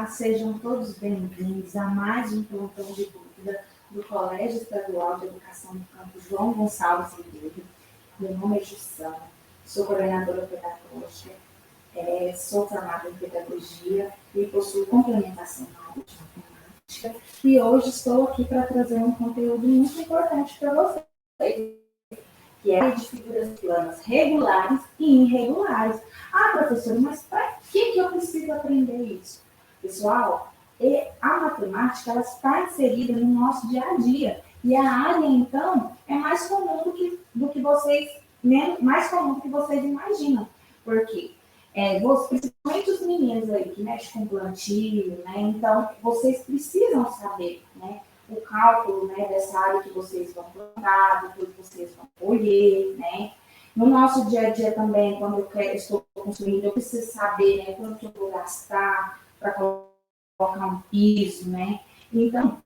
sejam todos bem-vindos a mais um plantão de dúvida do Colégio Estadual de Educação do Campo João Gonçalves Ribeiro. Meu nome é Jussana, sou coordenadora pedagógica, sou formada em pedagogia e possuo complementação na área de matemática. E hoje estou aqui para trazer um conteúdo muito importante para vocês, que é de figuras planas regulares e irregulares. Ah, professora, mas para que eu preciso aprender isso? Pessoal, a matemática ela está inserida no nosso dia a dia. E a área, então, é mais comum do que vocês, mais comum do que vocês imaginam. Por quê? Principalmente os meninos aí que mexem com plantio, né? Então, vocês precisam saber, né? O cálculo, né, dessa área que vocês vão plantar, depois vocês vão colher, né? No nosso dia a dia também, quando estou construindo, eu preciso saber, né, quanto eu vou gastar para colocar um piso, né? Então,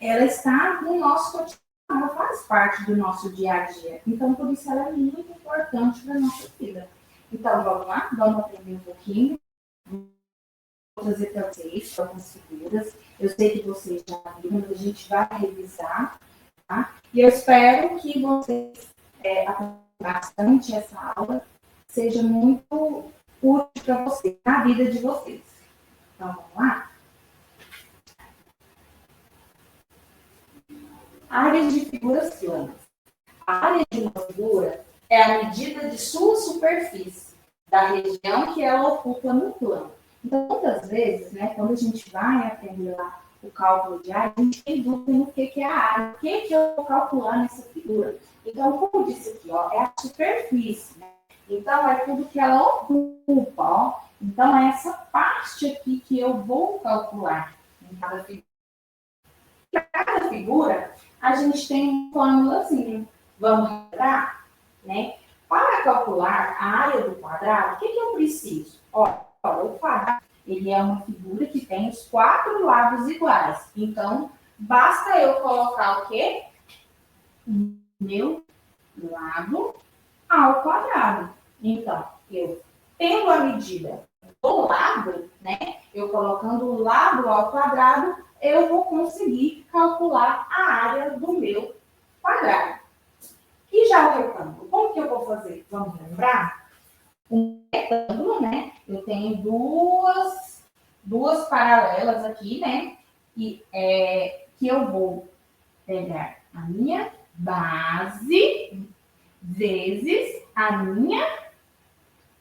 ela está no nosso cotidiano, ela faz parte do nosso dia a dia. Então, por isso ela é muito importante para a nossa vida. Então, vamos lá? Vamos aprender um pouquinho. Vou trazer para vocês algumas figuras. Eu sei que vocês já viram, mas a gente vai revisar, tá? E eu espero que vocês aprendam bastante essa aula, seja muito útil para vocês, na vida de vocês. Então, vamos lá? Áreas de figuras planas. A área de uma figura é a medida de sua superfície, da região que ela ocupa no plano. Então, muitas vezes, né, quando a gente vai aprender lá o cálculo de área, a gente tem dúvida no que é a área, o que eu vou calcular nessa figura. Então, como disse aqui, ó, é a superfície, né? Então, é tudo que ela ocupa, ó. Então, é essa parte aqui que eu vou calcular em cada figura. Para cada figura, a gente tem uma fórmulazinha. Vamos lembrar, né? Para calcular a área do quadrado, o que eu preciso? Ó, o quadrado, ele é uma figura que tem os 4 lados iguais. Então, basta eu colocar o quê? Meu lado ao quadrado. Então, eu tendo a medida do lado, né? Eu colocando o lado ao quadrado, eu vou conseguir calcular a área do meu quadrado. E já o retângulo, como que eu vou fazer? Vamos lembrar? Um retângulo, né? Eu tenho duas paralelas aqui, né? Que eu vou pegar a minha base vezes a minha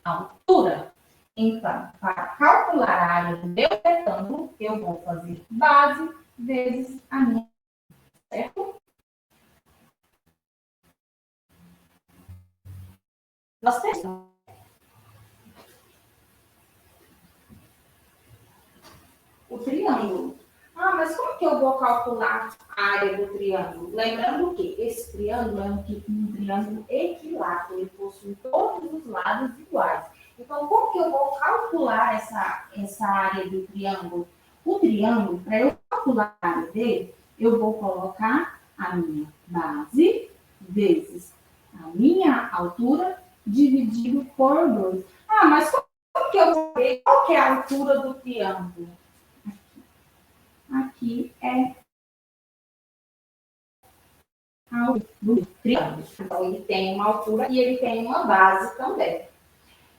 altura. Então, para calcular a área do meu retângulo, eu vou fazer base vezes a minha, certo? Nós temos o triângulo. Ah, mas como que eu vou calcular a área do triângulo? Lembrando que esse triângulo é um triângulo equilátero, ele possui todos os lados iguais. Então, como que eu vou calcular essa área do triângulo? O triângulo, para eu calcular a área dele, eu vou colocar a minha base vezes a minha altura dividido por 2. Ah, mas como que eu vou ver qual que é a altura do triângulo? Aqui é a altura do triângulo. Então, ele tem uma altura e ele tem uma base também.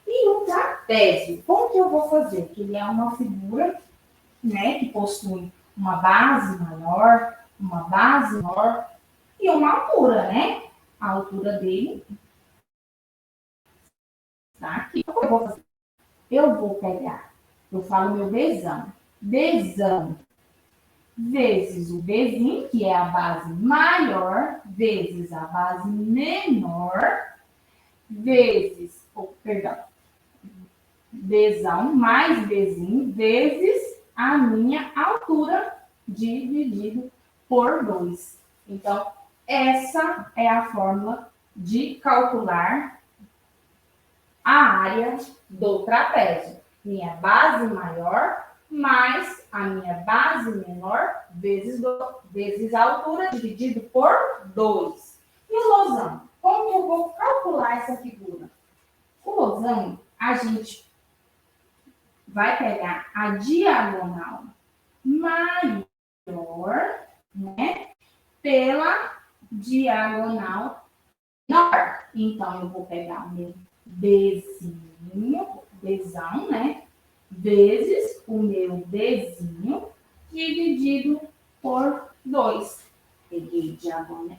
E o trapézio, como que eu vou fazer? Que ele é uma figura, né, que possui uma base maior, uma base menor e uma altura, né? A altura dele está aqui. O que eu vou fazer? Eu vou pegar, eu falo meu Bzão. Bzão vezes o Bzinho, que é a base maior, vezes a base menor, vezes, Bzão mais Bzinho, vezes a minha altura dividido por 2. Então, essa é a fórmula de calcular a área do trapézio. Minha base maior mais a minha base menor vezes a altura dividido por 2. E o losango? Como que eu vou calcular essa figura? O losango, a gente vai pegar a diagonal maior, né, pela diagonal menor. Então, eu vou pegar o meu Bzinho, Bzão, né, vezes o meu Bzinho, dividido por 2. Peguei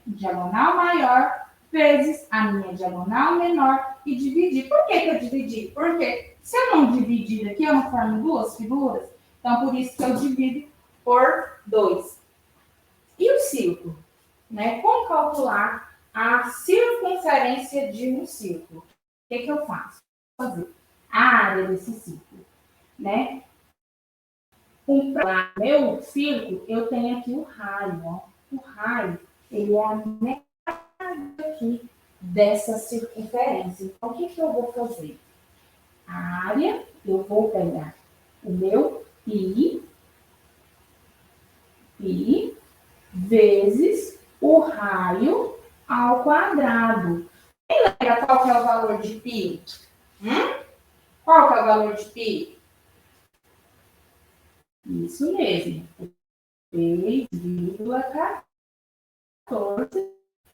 diagonal maior vezes a minha diagonal menor e dividi. Por que eu dividi? Porque se eu não dividir aqui, eu não formo duas figuras. Então, por isso que eu divido por 2. E o círculo? Né? Como calcular a circunferência de um círculo? O que eu faço? Vou fazer a área desse círculo. Né? Para meu círculo, eu tenho aqui o raio. Ó. O raio, ele é a metade aqui dessa circunferência. Então, o que eu vou fazer? A área, eu vou pegar o meu π vezes o raio ao quadrado. Quem lembra qual que é o valor de π? Qual que é o valor de π? Isso mesmo. 3,14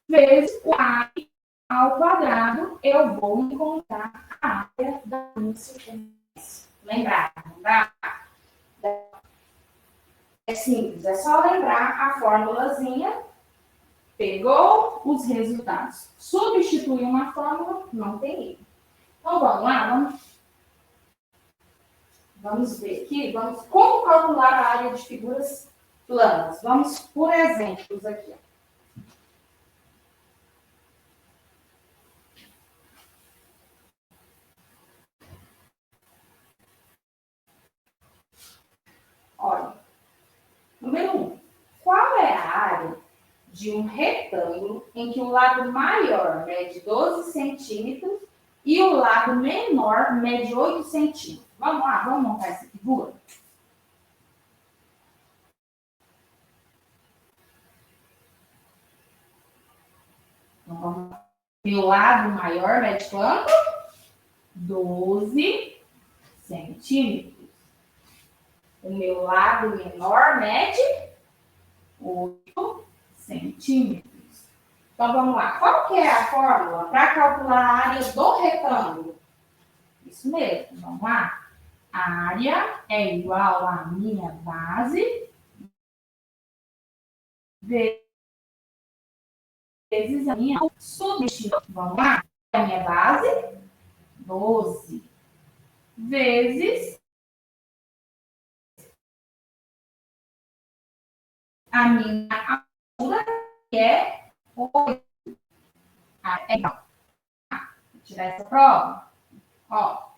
vezes o raio ao quadrado, eu vou encontrar a área da minha circunferência. Lembrar, não dá? É simples, é só lembrar a formulazinha, pegou os resultados, substituiu uma fórmula, não tem erro. Então, vamos lá, vamos ver aqui, como calcular a área de figuras planas. Vamos por exemplos aqui. Olha, número 1. Qual é a área de um retângulo em que o lado maior mede 12 centímetros e o lado menor mede 8 centímetros? Vamos lá, vamos montar essa figura? Então, vamos lá. Meu lado maior mede quanto? 12 centímetros. O meu lado menor mede 8 centímetros. Então, vamos lá. Qual que é a fórmula para calcular a área do retângulo? Isso mesmo. Vamos lá. A área é igual à minha base vezes a minha substituição. Vamos lá. A minha base, 12, vezes a minha altura, que é 8. É igual. Vou tirar essa prova. Ó,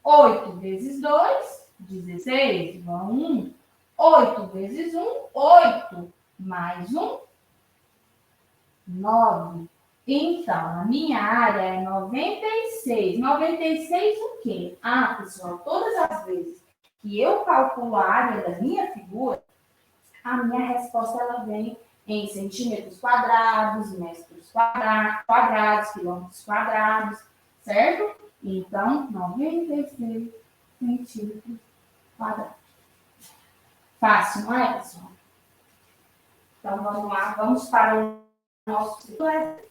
8 vezes 2, 16. Vão 1. 8 vezes 1, 8. Mais 1, 9. Então, a minha área é 96. 96 o quê? Ah, pessoal, todas as vezes que eu calculo a área da minha figura, a minha resposta ela vem em centímetros quadrados, metros quadrados, quilômetros quadrados, certo? Então, 96 centímetros quadrados. Fácil, não é, pessoal? Então, vamos lá, vamos para o nosso slide.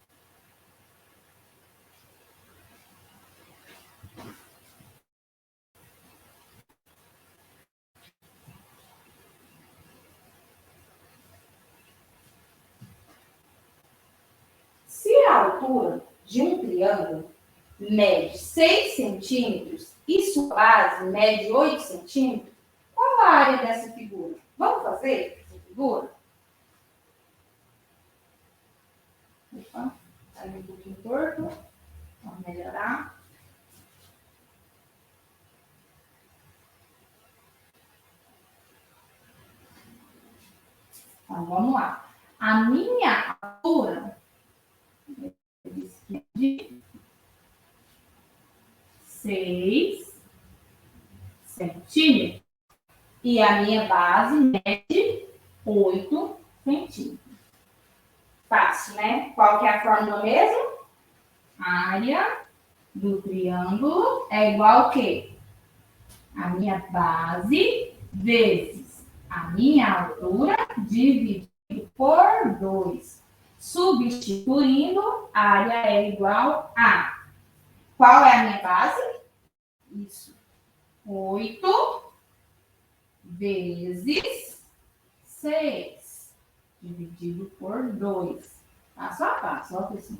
Se a altura de um triângulo mede 6 centímetros e sua base mede 8 centímetros, qual a área dessa figura? Vamos fazer essa figura? Opa, está um pouquinho torto. Vamos melhorar. Então, vamos lá. A minha altura de 6 centímetros e a minha base mede 8 centímetros. Fácil, né? Qual que é a fórmula mesmo? A área do triângulo é igual a quê? A minha base vezes a minha altura dividido por 2. Substituindo, a área é igual a... Qual é a minha base? Isso. 8 vezes 6, dividido por 2. Passo a passo, ó, pessoal.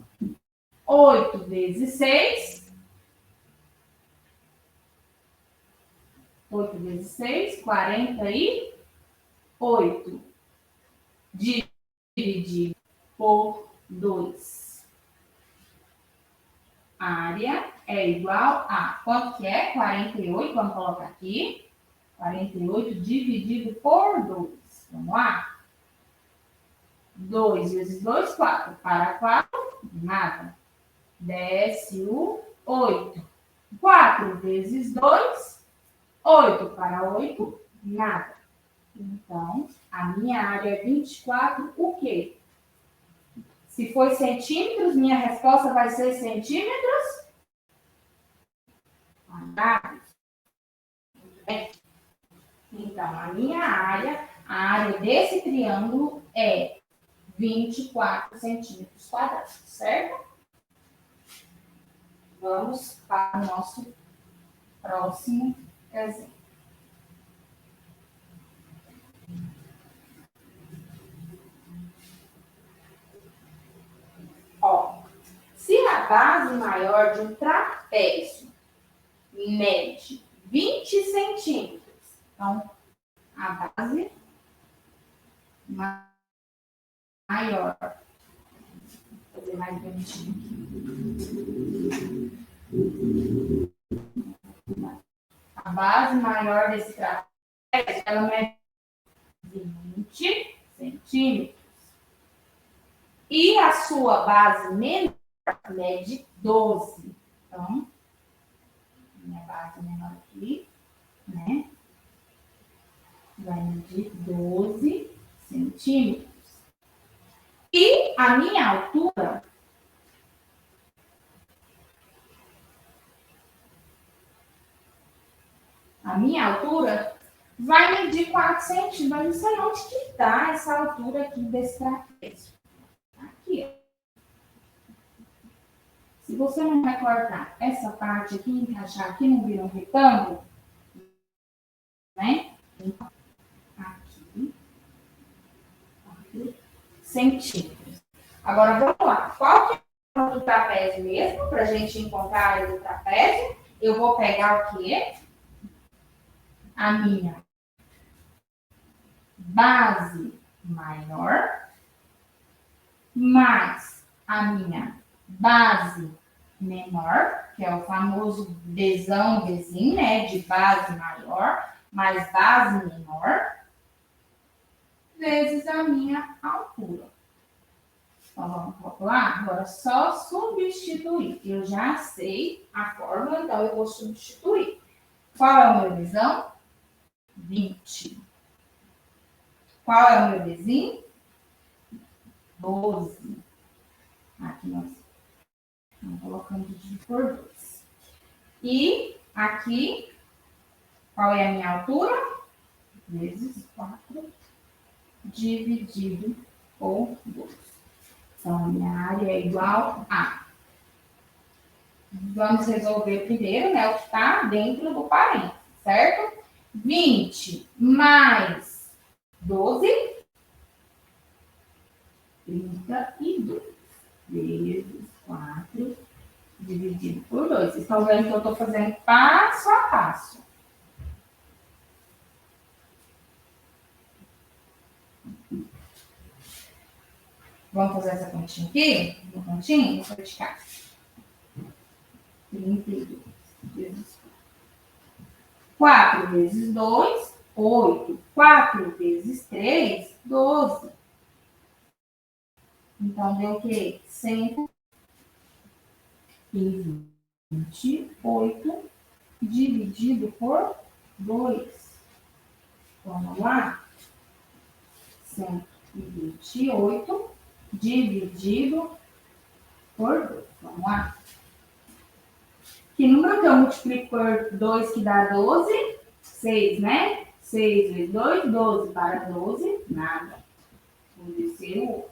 8 vezes 6. 8 vezes 6, 48. Dividido por 2. A área é igual a... Quanto que é? 48, vamos colocar aqui. 48 dividido por 2. Vamos lá? 2 vezes 2, 4. Para 4, nada. Desce o 8. 4 vezes 2, 8. Para 8, nada. Então, a minha área é 24, o quê? Se for centímetros, minha resposta vai ser centímetros quadrados. Então, a área desse triângulo é 24 centímetros quadrados, certo? Vamos para o nosso próximo exemplo. Ó, se a base maior de um trapézio mede 20 centímetros, então, a base maior, vou fazer mais bonitinho aqui. A base maior desse trapézio, ela mede 20 centímetros. E a sua base menor mede 12. Então, minha base menor aqui, né? Vai medir 12 centímetros. E a minha altura vai medir 4 centímetros. Mas não sei onde que está essa altura aqui desse trapézio. Aqui, ó. Se você não vai cortar essa parte aqui, encaixar aqui, não vira um retângulo, né? Então, aqui, 4 centímetros. Agora, vamos lá. Qual que é a altura do trapézio mesmo? Para a gente encontrar a área do trapézio, eu vou pegar o quê? A minha base maior mais a minha base menor, que é o famoso Bzão, Bzinho, né? De base maior mais base menor, vezes a minha altura. Então, vamos calcular? Agora, só substituir. Eu já sei a fórmula, então eu vou substituir. Qual é o meu Bzão? 20. Qual é o meu Bzinho? 12. Aqui nós estamos colocando de por 2. E aqui, qual é a minha altura? Vezes 4 dividido por 2. Então, a minha área é igual a... Vamos resolver primeiro, né, o que está dentro do parênteses, certo? 20 mais 12, 32, vezes 4, dividido por 2. Vocês estão vendo que eu estou fazendo passo a passo. Vamos fazer essa continha aqui? Uma continha? Vou praticar. 32 vezes 4. 4 vezes 2, 8. 4 vezes 3, 12. Então, deu o quê? 128 dividido por 2. Vamos lá? 128 dividido por 2. Vamos lá? Que número que eu multiplico por 2 que dá 12? 6, né? 6 vezes 2, 12 para 12, nada. Vou descer o 8.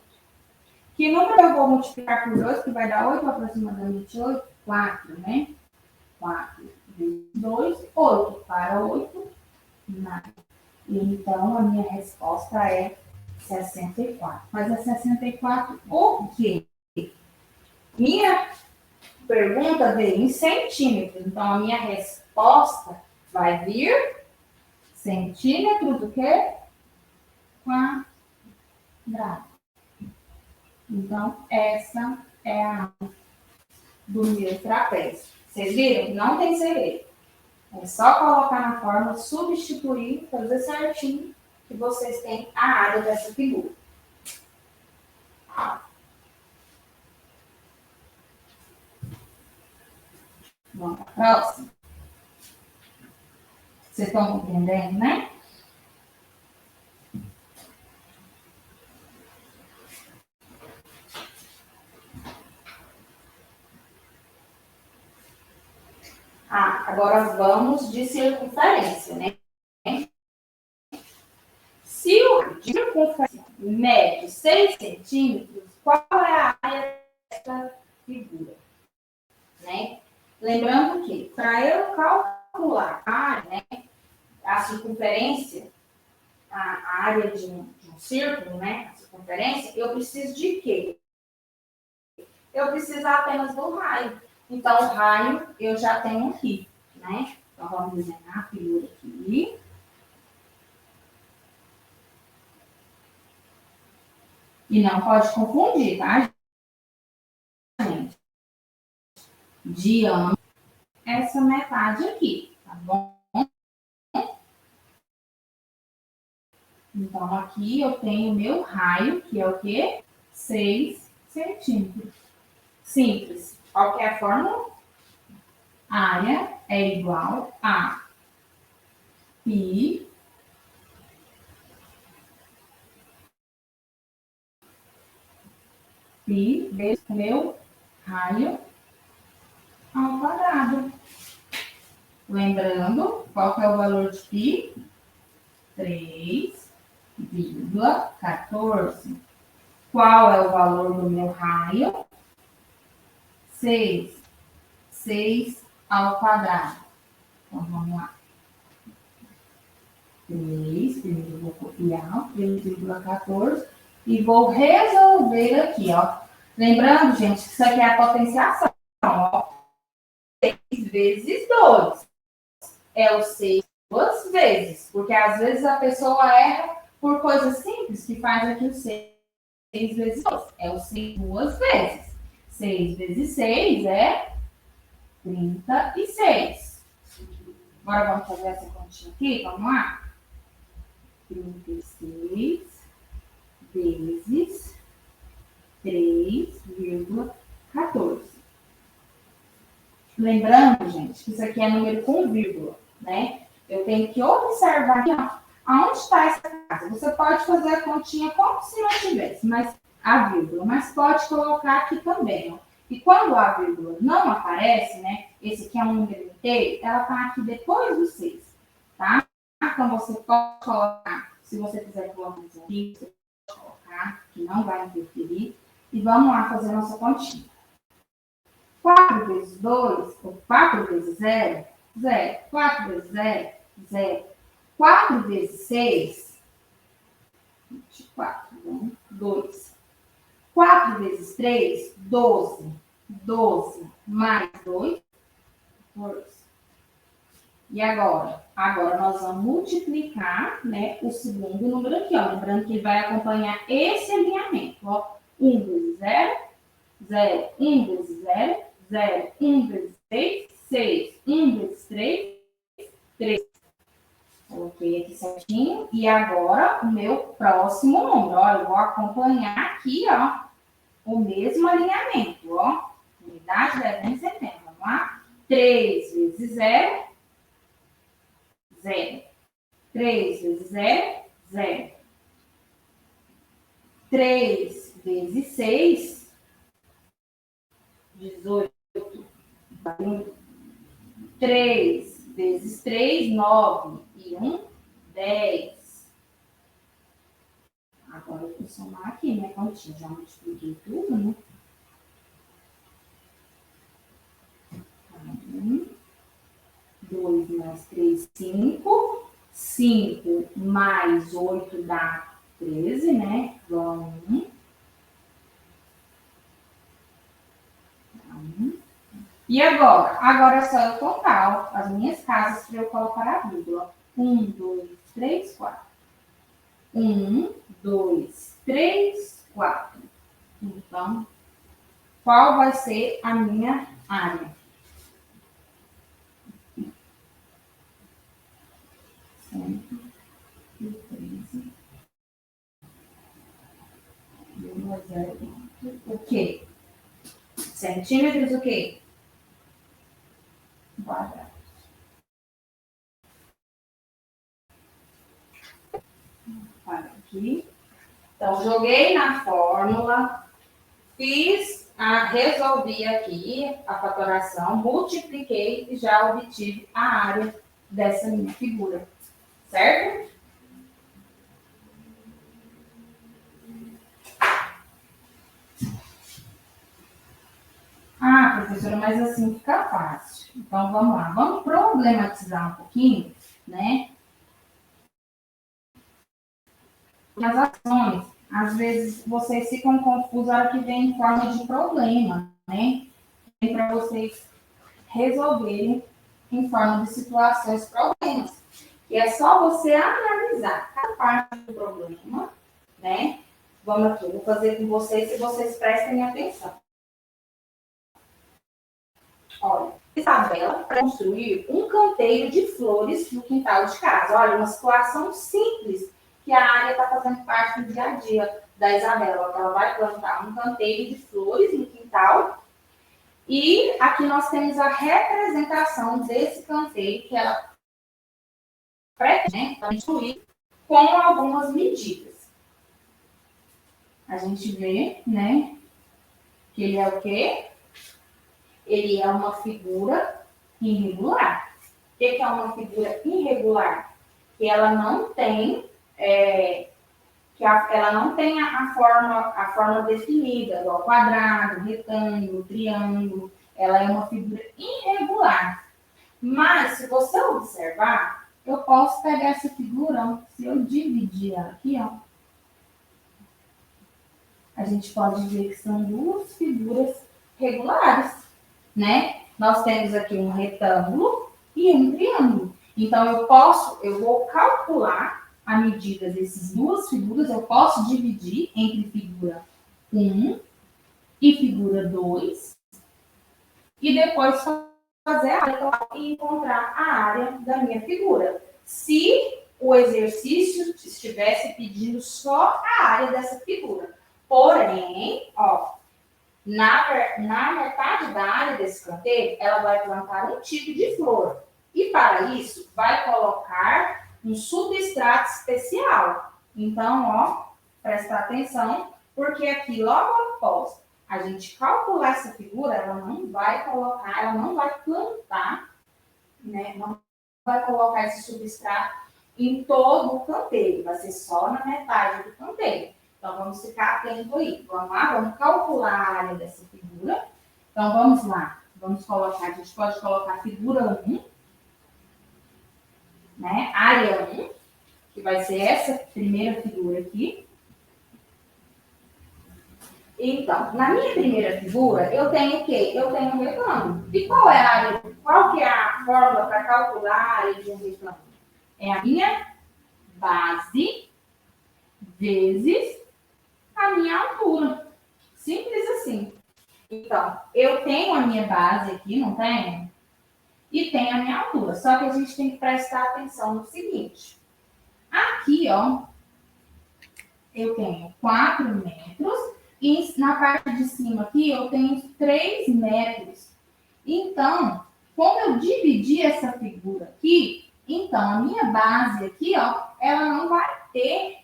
Que número eu vou multiplicar por 2, que vai dar 8 aproximadamente 8? 4, né? 4 vezes 2, 8 para 8, nada. Então, a minha resposta é 64. Mas é 64 o quê? Minha pergunta veio em centímetros. Então, a minha resposta vai vir centímetros do quê? Quadrado. Então, essa é a do meu trapézio. Vocês viram? Não tem segredo. É só colocar na forma, substituir, fazer certinho, que vocês têm a área dessa figura. Vamos para a próxima. Vocês estão compreendendo, né? Agora vamos de circunferência, né? Se o de circunferência mede 6 centímetros, qual é a área dessa figura? Né? Lembrando que, para eu calcular a área, né, a circunferência, a área de um círculo, né, a circunferência, eu preciso de quê? Eu preciso apenas do raio. Então, o raio eu já tenho aqui, né? Então, vamos desenhar a figura aqui. E não pode confundir, tá, gente? Diâmetro, essa metade aqui, tá bom? Então, aqui eu tenho meu raio, que é o quê? 6 centímetros. Simples. Qual que é a fórmula? Área é igual a π vezes meu raio ao quadrado. Lembrando, qual que é o valor de π? 3,14. Qual é o valor do meu raio? 6. 6 ao quadrado. Então, vamos lá. 3, primeiro eu vou copiar, 3,14. E vou resolver aqui, ó. Lembrando, gente, que isso aqui é a potenciação, ó. 6 vezes 2. É o 6 duas vezes. Porque às vezes a pessoa erra por coisas simples, que faz aqui o 6 vezes 2. É o 6 duas vezes. 6 vezes 6 é 36. Agora vamos fazer essa continha aqui, vamos lá? 36 vezes 3,14. Lembrando, gente, que isso aqui é número com vírgula, né? Eu tenho que observar aqui, ó, aonde está essa casa. Você pode fazer a continha como se não tivesse, mas a vírgula, mas pode colocar aqui também, ó. E quando a vírgula não aparece, né? Esse aqui é um número inteiro, ela está aqui depois do 6, tá? Então você pode colocar, se você quiser colocar aqui, você pode colocar, que não vai interferir. E vamos lá fazer a nossa continha. 4 vezes 2, ou 4 vezes 0, 0. 4 vezes 0, 0. 4 vezes 6, 24, 2. 4 vezes 3, 12. 12 mais 2, 14. E agora? Agora nós vamos multiplicar, né, o segundo número aqui, ó. Lembrando que ele vai acompanhar esse alinhamento, ó. 1 vezes 0, 0. 1 vezes 0, 0. 1 vezes 6, 6. 1 vezes 3, 3. Coloquei aqui certinho. E agora, o meu próximo número, ó. Eu vou acompanhar aqui, ó, o mesmo alinhamento, ó. Unidade, dezena e centena. Vamos lá? 3 vezes 0, 0. 3 vezes 0, 0. 3 vezes 6, 18. 3 vezes 3, 9. E 1, 10. Agora eu vou somar aqui, né, continha. Já multipliquei tudo, né? 1, 2 mais 3, 5. 5 mais 8 dá 13, né? Igual a 1. E agora? Agora é só eu contar as minhas casas para eu colocar a vírgula. 1, 2, 3, 4. 1, 2, 3, 4. Então, qual vai ser a minha área? 113. O quê? Centímetros o quê? Quadrado. Olha aqui. Então, joguei na fórmula, resolvi aqui a fatoração, multipliquei e já obtive a área dessa minha figura, certo? Ah, professora, mas assim fica fácil. Então, vamos lá. Vamos problematizar um pouquinho, né? As ações, às vezes, vocês ficam confusos na hora que vem em forma de problema, né? Para vocês resolverem em forma de situações, problemas. E é só você analisar cada parte do problema, né? Vamos aqui, eu vou fazer com vocês, se vocês prestem atenção. Olha, Isabela para construir um canteiro de flores no quintal de casa. Olha, uma situação simples que a área está fazendo parte do dia a dia da Isabela. Ela vai plantar um canteiro de flores no quintal. E aqui nós temos a representação desse canteiro que ela pretende construir com algumas medidas. A gente vê, né, que ele é o quê? Ele é uma figura irregular. O que é uma figura irregular? Que ela não tem, ela não tem a forma definida, igual quadrado, retângulo, triângulo. Ela é uma figura irregular. Mas, se você observar, eu posso pegar essa figura, ó, se eu dividir ela aqui, ó, a gente pode ver que são duas figuras regulares, né? Nós temos aqui um retângulo e um triângulo. Então, eu vou calcular a medida dessas duas figuras, eu posso dividir entre figura 1 e figura 2, e depois fazer a área e encontrar a área da minha figura. Se o exercício estivesse pedindo só a área dessa figura. Porém, ó, na metade da área desse canteiro, ela vai plantar um tipo de flor. E para isso, vai colocar um substrato especial. Então, ó, presta atenção, porque aqui logo após a gente calcular essa figura, ela não vai colocar, ela não vai plantar, né? Não vai colocar esse substrato em todo o canteiro, vai ser só na metade do canteiro. Então, vamos ficar atento aí. Vamos lá, vamos calcular a área dessa figura. Então, vamos lá. Vamos colocar, a gente pode colocar figura 1, né? Área 1, que vai ser essa primeira figura aqui. Então, na minha primeira figura, eu tenho o quê? Eu tenho um retângulo. E qual é a área? Qual que é a fórmula para calcular a área de um retângulo? É a minha base vezes a minha altura. Simples assim. Então, eu tenho a minha base aqui, não tenho? E tenho a minha altura. Só que a gente tem que prestar atenção no seguinte. Aqui, ó, eu tenho 4 metros. E na parte de cima aqui, eu tenho 3 metros. Então, como eu dividi essa figura aqui, então a minha base aqui, ó, ela não vai ter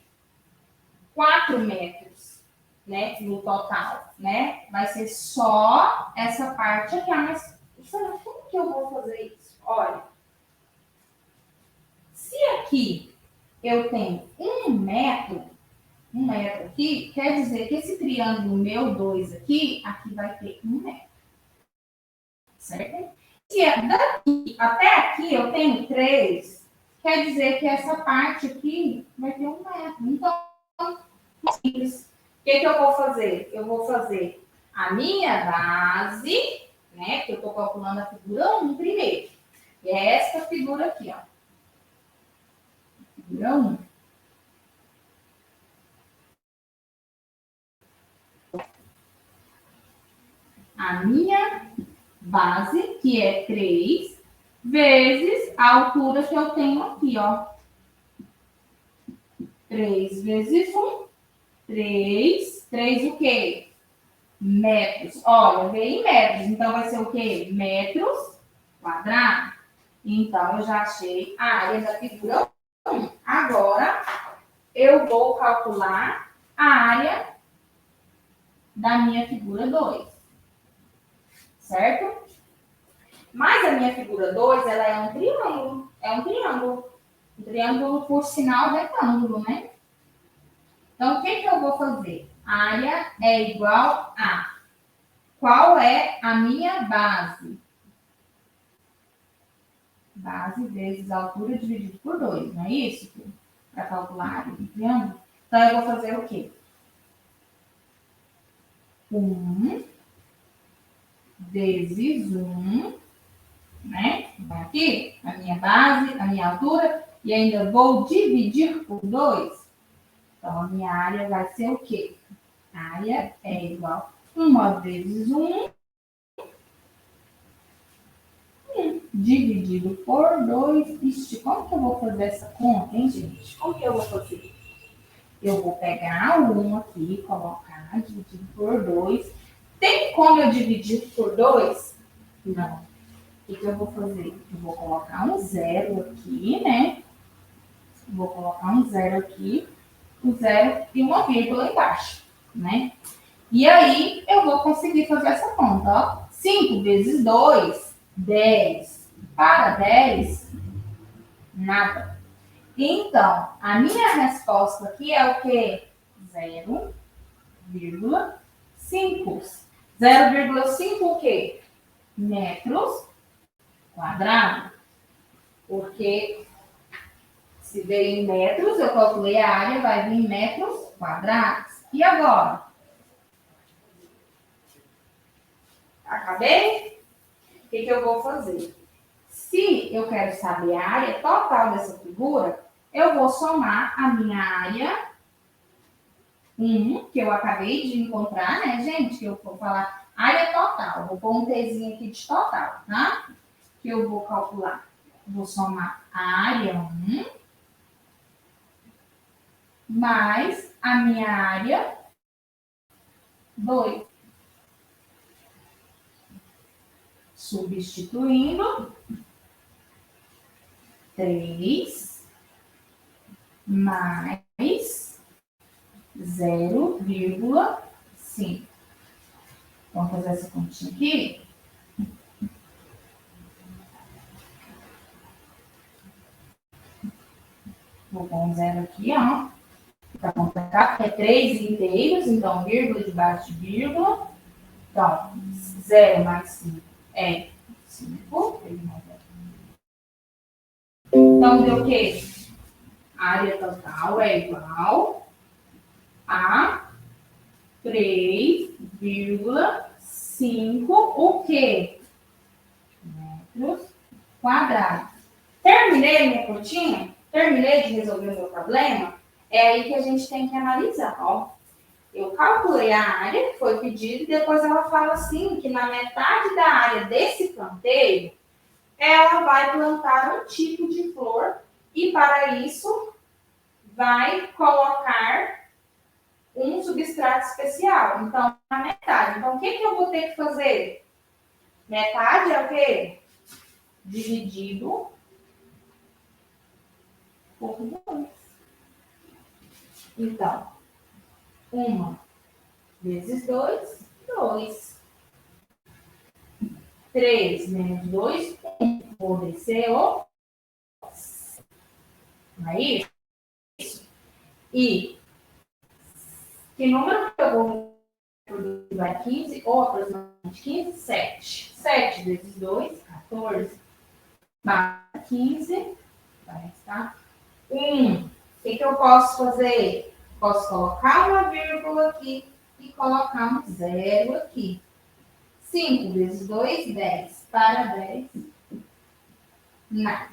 4 metros, né, no total, né? Vai ser só essa parte aqui. Mas como que eu vou fazer isso? Olha, Se aqui eu tenho 1 metro aqui, quer dizer que esse triângulo meu 2 aqui vai ter 1 metro. Certo? Se daqui até aqui eu tenho 3, quer dizer que essa parte aqui vai ter 1 metro. Então, simples. O que eu vou fazer? Eu vou fazer a minha base, né? Que eu estou calculando a figura 1 primeiro. E é essa figura aqui, ó. Figura 1. A minha base, que é 3, vezes a altura que eu tenho aqui, ó. 3 vezes 1, 3. 3 o quê? Metros. Olha, veio em metros. Então, vai ser o quê? Metros quadrados. Então, eu já achei a área da figura 1. Agora, eu vou calcular a área da minha figura 2. Certo? Mas a minha figura 2, ela é um triângulo. É um triângulo. Um triângulo, por sinal, retângulo, né? Então, o que eu vou fazer? A área é igual a... Qual é a minha base? Base vezes a altura dividido por 2, não é isso? Para calcular a área do triângulo. Então, eu vou fazer o quê? 1 vezes 1, né? Aqui, a minha base, a minha altura, e ainda vou dividir por 2. Então, a minha área vai ser o quê? A área é igual a 1 vezes 1, dividido por 2. Ixi, como que eu vou fazer essa conta, hein, gente? Como que eu vou fazer? Eu vou pegar o 1 aqui, colocar, dividido por 2. Tem como eu dividir por 2? Não. O que eu vou fazer? Eu vou colocar um 0 aqui, né? Vou colocar um 0 aqui, um 0 e uma vírgula embaixo, né? E aí, eu vou conseguir fazer essa conta, ó. 5 vezes 2, 10. Para 10, nada. Então, a minha resposta aqui é o quê? 0,5. 0,5 o quê? Metros quadrados. Porque se veio em metros, eu calculei a área, vai vir em metros quadrados. E agora? Acabei? O que eu vou fazer? Se eu quero saber a área total dessa figura, eu vou somar a minha área 1, que eu acabei de encontrar, né, gente? Que eu vou falar área total. Vou pôr um Tzinho aqui de total, tá? Que eu vou calcular. Vou somar a área 1 mais a minha área 2. Substituindo, 3 mais 0,5. Vamos fazer essa continha aqui? Vou pôr um 0 aqui, ó. Para completar, é 3 inteiros, então vírgula debaixo de vírgula. Então, 0 mais 5 é 5. Então, deu o quê? A área total é igual a 3,5 o quê? Metros quadrados. Terminei minha continha? Terminei de resolver o meu problema? É aí que a gente tem que analisar, ó. Eu calculei a área que foi pedida e depois ela fala assim, que na metade da área desse canteiro, ela vai plantar um tipo de flor e para isso vai colocar um substrato especial. Então, a metade. Então, o que eu vou ter que fazer? Metade é o quê? Dividido por 2. Então, 1 vezes 2, 2. 3 menos 2, 1. Vou descer o Não é isso? E que número que eu vou produzir vai 15, ou aproximadamente 15? 7. 7 vezes 2, 14. Mais 15, vai restar 1. O que eu posso fazer? Posso colocar uma vírgula aqui e colocar um zero aqui. 5 vezes 2, 10. Para 10, nada.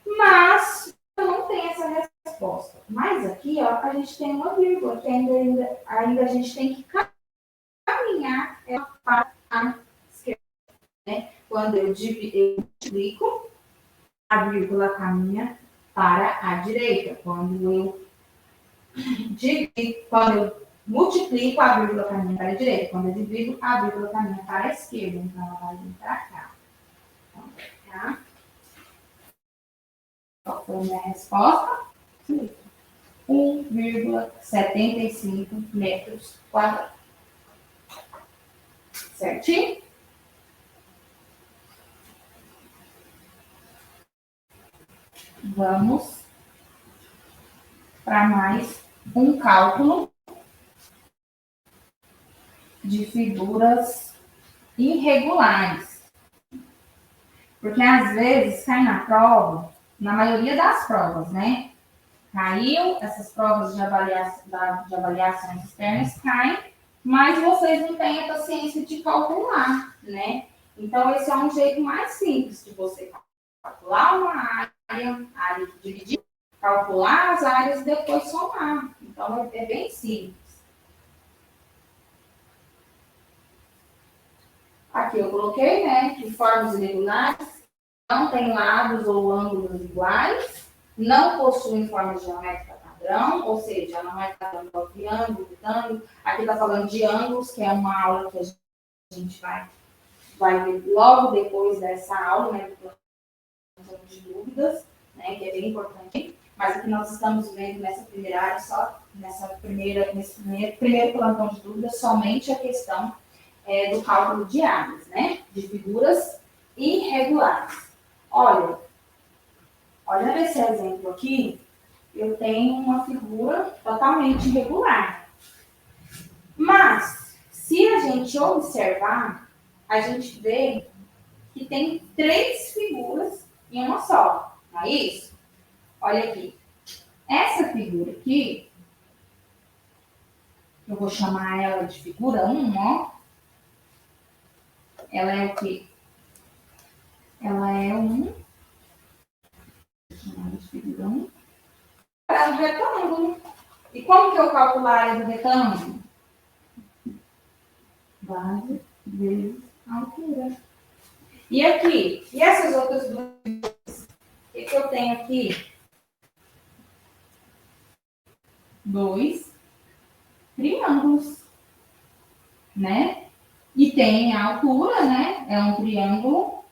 Mas eu não tenho essa resposta. Mas aqui, ó, a gente tem uma vírgula, que ainda a gente tem que caminhar ela para a esquerda. Né? Quando eu multiplico, a vírgula caminha para a direita. Quando eu multiplico, a vírgula caminha para a direita. Quando eu divido, a vírgula caminha para a esquerda. Então, ela vai vir para cá. Então, para cá. Qual foi a minha resposta? 1,75 metros quadrados. Certinho? Vamos para mais um cálculo de figuras irregulares. Porque às vezes cai na prova, na maioria das provas, né? Caiu, essas provas de avaliações externas caem, mas vocês não têm a paciência de calcular, né? Então, esse é um jeito mais simples de você calcular uma área dividir, calcular as áreas e depois somar. Então, é bem simples. Aqui eu coloquei, né, que formas irregulares não têm lados ou ângulos iguais, não possuem forma geométrica padrão, ou seja, não é padrão do triângulo, retângulo. Aqui está falando de ângulos, que é uma aula que a gente vai ver logo depois dessa aula, né, de dúvidas, né, que é bem importante. Mas aqui nós estamos vendo nessa primeira área, só nesse primeiro plantão de dúvidas, somente a questão do cálculo de áreas, né, de figuras irregulares. Olha esse exemplo aqui, eu tenho uma figura totalmente irregular. Mas, se a gente observar, a gente vê que tem 3 figuras em uma só, não é isso? Olha aqui. Essa figura aqui, eu vou chamar ela de figura 1, ó. Ela é o quê? Ela é vou chamar de figura 1. É um retângulo. E como que eu calculo a área do retângulo? Base vezes altura. E aqui? E essas outras duas? O que eu tenho aqui? 2 triângulos, né? E tem a altura, né? É um triângulo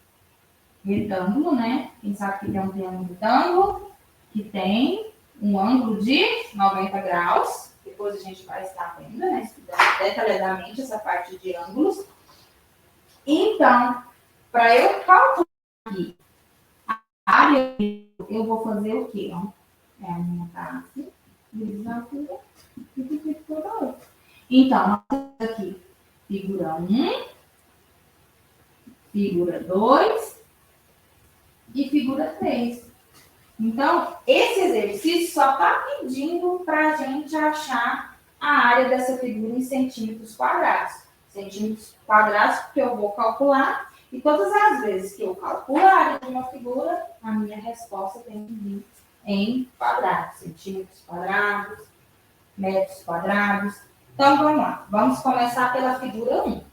retângulo, né? Quem sabe que tem um triângulo retângulo, que tem um ângulo de 90 graus. Depois a gente vai estar vendo, né? Estudando detalhadamente essa parte de ângulos. Então, para eu calcular aqui a área, eu vou fazer o quê? Ó? É a minha base vezes a altura dividido por 2. Então, nós temos aqui figura 1, figura 2 e figura 3. Então, esse exercício só está pedindo para a gente achar a área dessa figura em centímetros quadrados. Centímetros quadrados que eu vou calcular, e todas as vezes que eu calculo a área de uma figura, a minha resposta tem que vir em quadrados, centímetros quadrados, metros quadrados. Então, vamos lá. Vamos começar pela figura 1.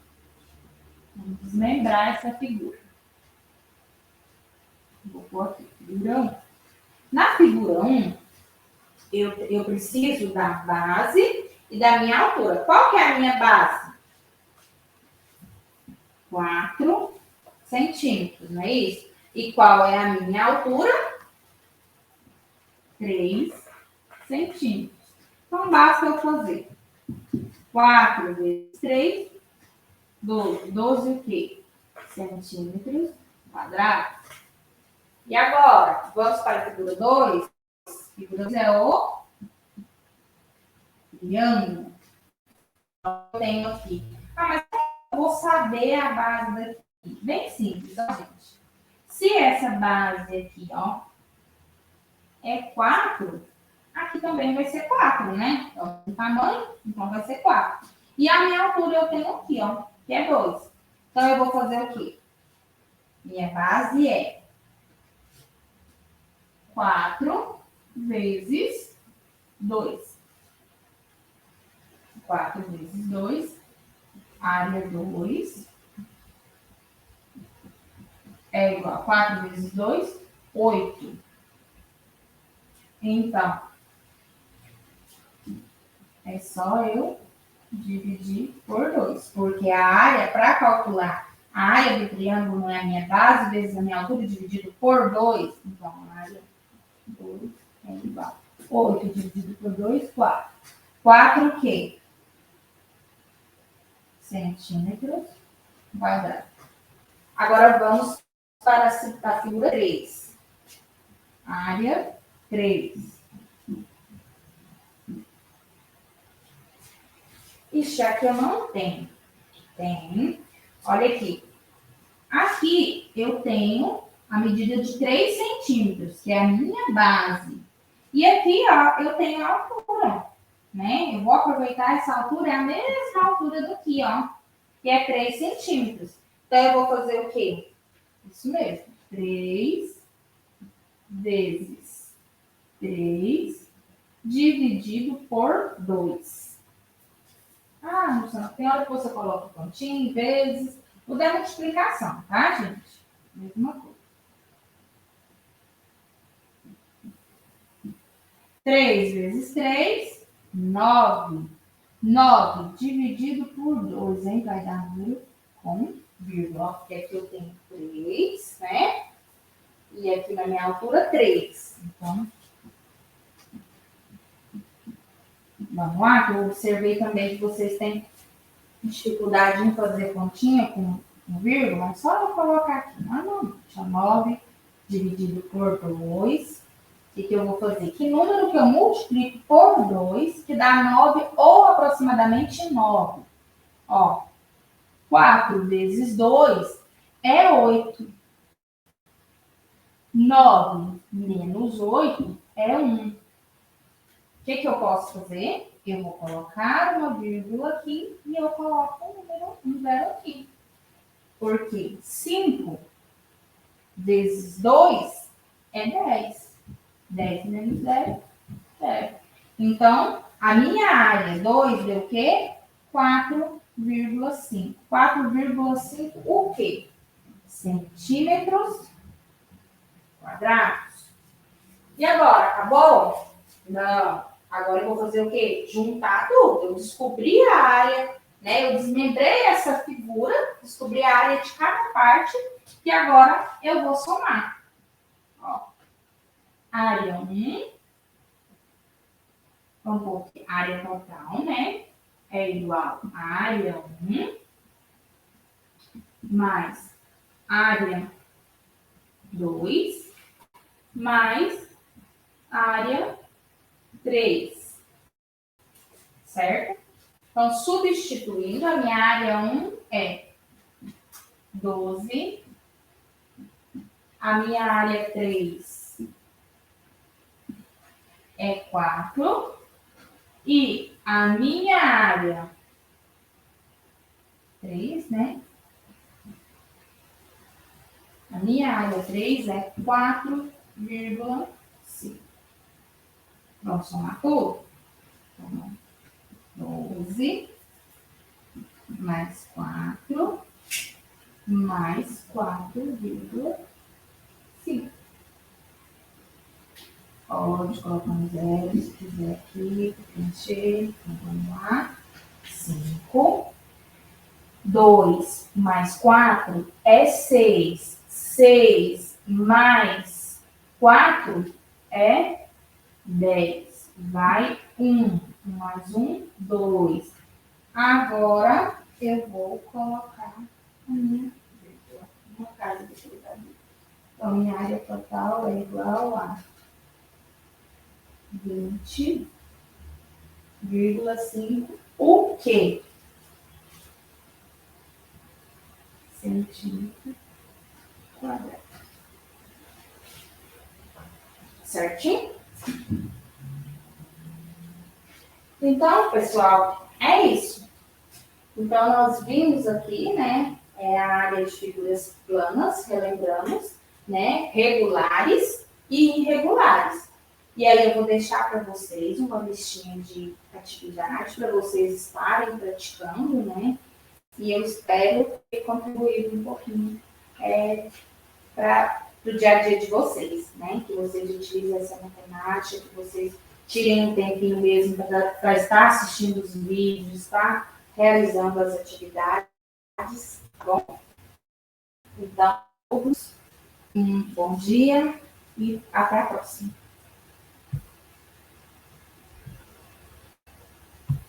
Vamos desmembrar essa figura. Vou pôr aqui, figura 1. Na figura 1, eu preciso da base e da minha altura. Qual que é a minha base? 4 centímetros, não é isso? E qual é a minha altura? 3 centímetros. Então, basta eu fazer 4 vezes 3, 12. 12 o quê? Centímetros quadrados. E agora, vamos para a figura 2. Figura 2 é o triângulo. Eu tenho aqui. Ah, mas eu vou saber a base daqui. Bem simples, ó, gente. Se essa base aqui, ó, é 4, aqui também vai ser 4, né? Então, o tamanho, então vai ser 4. E a minha altura eu tenho aqui, ó, que é 2. Então, eu vou fazer o quê? Minha base é 4 vezes 2. 4 vezes 2, área 2, é igual a 4 vezes 2, 8. Então, é só eu dividir por 2, porque a área, para calcular a área do triângulo, não é a minha base vezes a minha altura dividido por 2. Então, a área 2 é igual a 8 dividido por 2, 4. 4 o quê? Centímetros quadrados. Agora, vamos para a figura 3. Área 3. Ixi, aqui eu não tenho. Tem. Olha aqui. Aqui eu tenho a medida de 3 centímetros, que é a minha base. E aqui, ó, eu tenho a altura, né? Eu vou aproveitar essa altura, é a mesma altura do aqui, ó, que é 3 centímetros. Então, eu vou fazer o quê? Isso mesmo. 3 vezes 3 dividido por 2. Ah, Luciana, tem hora que você coloca pontinho, vezes. Tudo é multiplicação, tá, gente? Mesma coisa. 3 vezes 3, 9. 9 dividido por 2, hein? Vai dar número com vírgula. Porque aqui eu tenho 3, né? E aqui na minha altura, 3. Então, vamos lá, que eu observei também que vocês têm dificuldade em fazer continha com vírgula. É só eu colocar aqui. Normalmente, 9 dividido por 2. O que eu vou fazer? Que número que eu multiplico por 2, que dá 9 ou aproximadamente 9? Ó, 4 vezes 2 é 8. 9 menos 8 é 1. O que eu posso fazer? Eu vou colocar uma vírgula aqui e eu coloco um zero aqui. Porque 5 vezes 2 é 10. 10 menos 10 é. Então, a minha área 2 deu o quê? 4,5. 4,5 o quê? Centímetros quadrados. E agora, acabou? Não. Agora eu vou fazer o quê? Juntar tudo. Eu descobri a área, né? Eu desmembrei essa figura, descobri a área de cada parte e agora eu vou somar. Ó. Área 1. Vamos pôr aqui, área total, né? É igual a área 1 mais área 2 mais área 3, certo? Então, substituindo, a minha área 1 é 12, a minha área 3 é 4 e a minha área 3, né? A minha área 3 é 4,5. Vamos somar tudo? Então, 12 mais 4 mais 4,5. Pode colocar um zero se quiser aqui, preencher. Então, vamos lá. 5. 2 mais 4 é 6. 6 mais 4 é 10. Vai 1. Mais 1, 2. Agora, eu vou colocar a minha uma casa de escritaria. Então, minha área total é igual a 20,5 o quê? Centímetro quadrado. Certinho? Então, pessoal, é isso. Então, nós vimos aqui, né, a área de figuras planas, relembramos, né, regulares e irregulares. E aí eu vou deixar para vocês uma listinha de atividades para vocês estarem praticando, né? E eu espero ter contribuído um pouquinho para o dia a dia de vocês, né? Que vocês utilizem essa matemática, que vocês tirem um tempinho mesmo para estar assistindo os vídeos, estar realizando as atividades, tá bom? Então, todos, um bom dia e até a próxima.